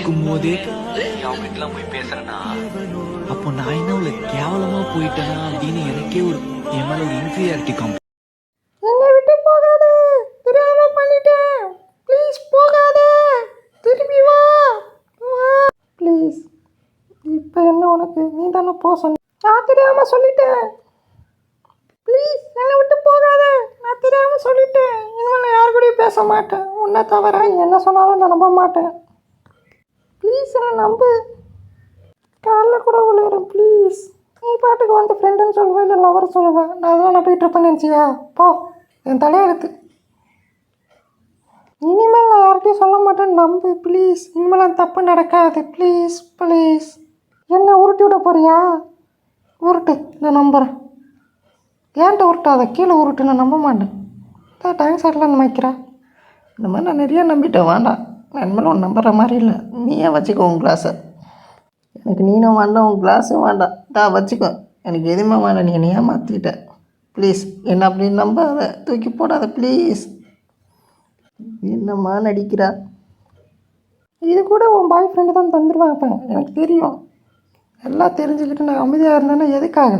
இருக்கும் போதே நீ அவங்ககிட்டலாம் போய் பேசுறேன்னா அப்போ நான் என்ன உள்ள கேவலமா போயிட்டேனா அப்படின்னு எனக்கே ஒரு என் மேல ஒரு இன்ஃபீரியாரிட்டி காம்ப்ளெக்ஸ். என்னை விட்டு போகாத, தெரியாம பண்ணிட்டேன், ப்ளீஸ் போகாத, திரும்பி வா வா ப்ளீஸ். இப்போ என்ன உனக்கு, நீ தானே போ சொன்ன, நான் தெரியாம சொல்லிட்டேன், ப்ளீஸ் என்னை விட்டு போகாத, நான் தெரியாம சொல்லிட்டேன், இனிமேல் நான் யாரு கூடயும் பேச மாட்டேன், உன்னை தவிர என்ன சொன்னாலும் நான் நம்ப மாட்டேன், ப்ளீஸ் என்னை நம்பு, காலில் கூட விழுகிறேன் ப்ளீஸ். நீ பாட்டுக்கு வந்து ஃப்ரெண்டுன்னு சொல்லுவேன், இல்லை லவர் சொல்லுவேன், நான் அதெல்லாம் நான் போயிட்டு இருப்பேன்னு நினச்சியா? போ, என் தலையெழுத்து. இனிமேல் நான் யார்கிட்டையும் சொல்ல மாட்டேன், நம்பு ப்ளீஸ். இனிமேல் தப்பு நடக்காது ப்ளீஸ் ப்ளீஸ். என்ன உருட்டி விட போறியா? உருட்டு, நான் நம்புகிறேன். ஏன்ட்ட உருட்டாத, கீழே உருட்டு, நான் நம்ப மாட்டேன். டைம் சைட்லாம் வைக்கிறேன். இந்த மாதிரி நான் நிறையா நம்பிட்டேன், வேண்டாம். நான் இனிமேல் ஒன்று நம்புற மாதிரி இல்லை. நீயே வச்சுக்கோ உன் கிளாஸை. எனக்கு நீனும் வேண்டாம், உன் கிளாஸும் வேண்டாம். வச்சுக்கோ, எனக்கு எதுவுமே வேண்டாம். நீ என்னை ஏமாற்றிட்ட ப்ளீஸ். என்ன அப்படி நம்பாத, தூக்கி போடாத ப்ளீஸ். என்னம்மா நடிக்கிறா? இது கூட உன் பாய் ஃப்ரெண்டு தான் தந்துடுவான். இப்போ எனக்கு தெரியும். எல்லாம் தெரிஞ்சுக்கிட்டு நான் அமைதியாக இருந்தேன்னா எதுக்காக?